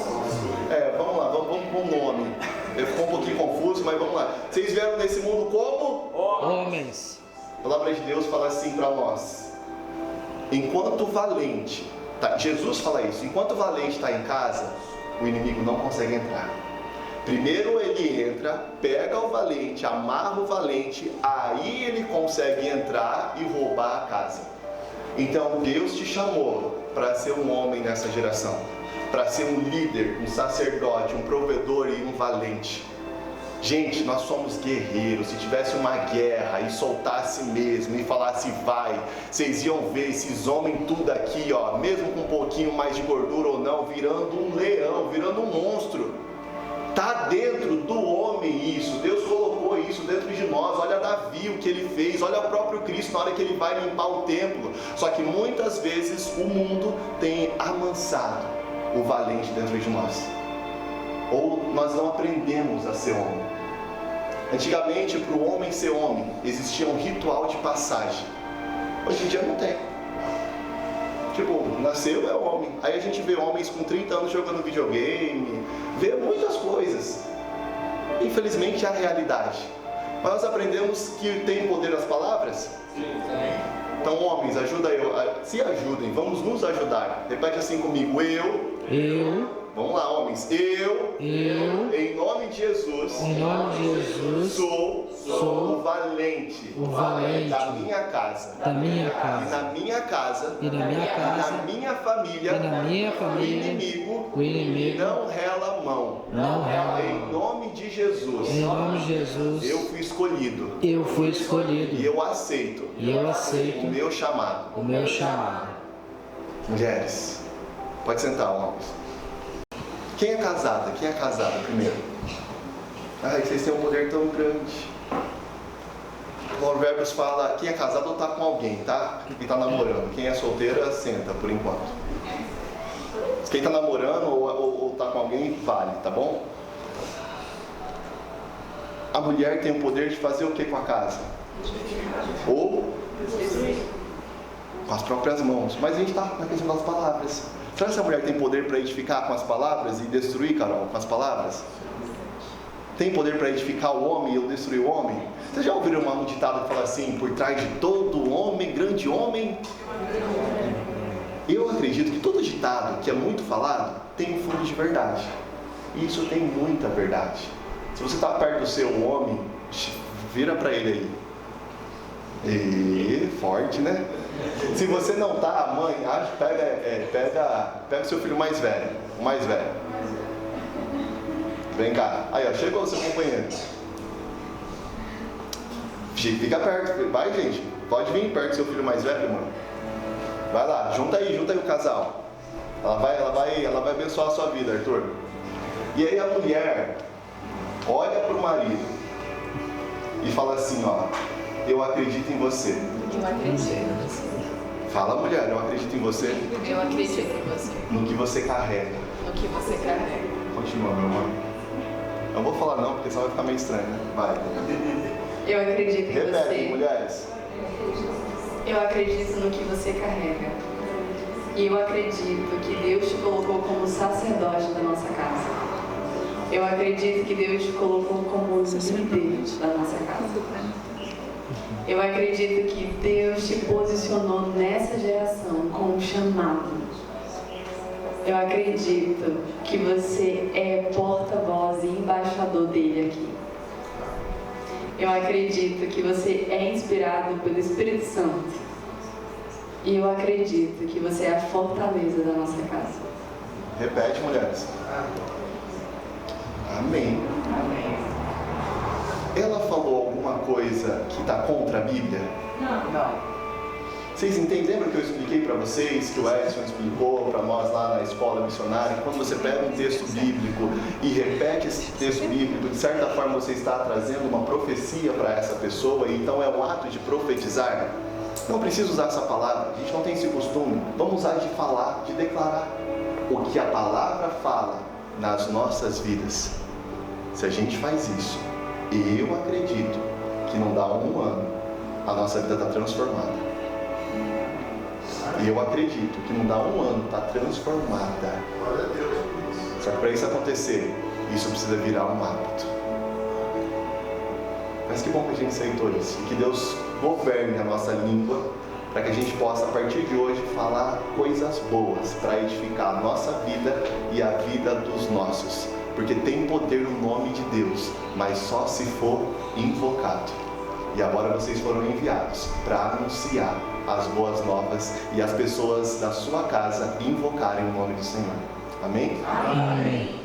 Vamos lá, vamos com o nome. Eu fico um pouquinho confuso, mas vamos lá. Vocês vieram nesse mundo como? Homens. A palavra de Deus fala assim para nós: enquanto valente, tá, Jesus fala isso, enquanto valente está em casa, o inimigo não consegue entrar. Primeiro ele entra, pega o valente, amarra o valente, aí ele consegue entrar e roubar a casa. Então Deus te chamou para ser um homem nessa geração, para ser um líder, um sacerdote, um provedor e um valente. Gente, nós somos guerreiros. Se tivesse uma guerra e soltasse mesmo e falasse vai, vocês iam ver esses homens tudo aqui, ó, mesmo com um pouquinho mais de gordura ou não, virando um leão, virando um monstro. Está dentro do homem isso, Deus colocou isso dentro de nós. Olha Davi, o que ele fez, olha o próprio Cristo na hora que ele vai limpar o templo. Só que muitas vezes o mundo tem amansado o valente dentro de nós, ou nós não aprendemos a ser homem. Antigamente, para o homem ser homem, existia um ritual de passagem. Hoje em dia não tem. Tipo, nasceu é homem. Aí a gente vê homens com 30 anos jogando videogame, vê muitas coisas. Infelizmente é a realidade. Mas nós aprendemos que tem poder as palavras? Sim. Então, homens, se ajudem, vamos nos ajudar. Repete assim comigo: eu. Vamos lá, homens. Eu, em nome de Jesus, sou o valente, da minha casa, e na minha casa, e na minha família, o inimigo não rela a mão. Em nome de Jesus, eu fui escolhido, e eu aceito, o meu chamado. Mulheres, pode sentar, homens. Quem é casada? Quem é casada primeiro? Ai, vocês têm um poder tão grande. O Provérbios fala: quem é casado ou está com alguém, tá? Quem está namorando. Quem é solteira, senta por enquanto. Quem está namorando ou está com alguém, vale, tá bom? A mulher tem o poder de fazer o que com a casa? Ou com as próprias mãos. Mas a gente está na questão das palavras. Será que essa mulher tem poder para edificar com as palavras e destruir, Carol, com as palavras? Tem poder para edificar o homem e eu destruir o homem? Vocês já ouviram um ditado que fala assim: por trás de todo homem, grande homem? Eu acredito que todo ditado que é muito falado tem um fundo de verdade. E isso tem muita verdade. Se você está perto do seu homem, vira para ele aí. Forte, né? Se você não tá, mãe, pega o seu filho mais velho, o mais velho. Vem cá. Aí, ó, chegou o seu companheiro. Fica perto, vai, gente. Pode vir perto do seu filho mais velho, mano. Vai lá, junta aí o casal. Ela vai abençoar a sua vida, Arthur. E aí a mulher olha pro marido e fala assim, ó: eu acredito em você. Eu acredito em você. Fala, mulher, eu acredito em você. Eu acredito em você. No que você carrega. No que você carrega. Continua, meu amor. Eu não vou falar não, porque senão vai ficar meio estranho, né? Vai. Eu acredito em você. Repete, mulheres. Eu acredito no que você carrega. E eu acredito que Deus te colocou como sacerdote da nossa casa. Eu acredito que Deus te colocou como líder da nossa casa. Eu acredito que Deus te posicionou nessa geração com um chamado. Eu acredito que você é porta-voz e embaixador dele aqui. Eu acredito que você é inspirado pelo Espírito Santo. E eu acredito que você é a fortaleza da nossa casa. Repete, mulheres. Amém. Amém. Ela falou alguma coisa que está contra a Bíblia? Não. Vocês entendem? Lembra que eu expliquei para vocês, que o Edson explicou para nós lá na escola missionária, que quando você pega um texto bíblico e repete esse texto bíblico, de certa forma você está trazendo uma profecia para essa pessoa, e então é um ato de profetizar? Não precisa usar essa palavra, a gente não tem esse costume. Vamos usar de falar, de declarar o que a palavra fala nas nossas vidas. Se a gente faz isso, eu acredito que não dá um ano, a nossa vida está transformada. E eu acredito que não dá um ano, está transformada. Glória a Deus por isso. Só que para isso acontecer, isso precisa virar um hábito. Mas que bom que a gente aceitou isso. E que Deus governe a nossa língua, para que a gente possa, a partir de hoje, falar coisas boas para edificar a nossa vida e a vida dos nossos. Porque tem poder no nome de Deus, mas só se for invocado. E agora vocês foram enviados para anunciar as boas novas e as pessoas da sua casa invocarem o nome do Senhor. Amém? Amém.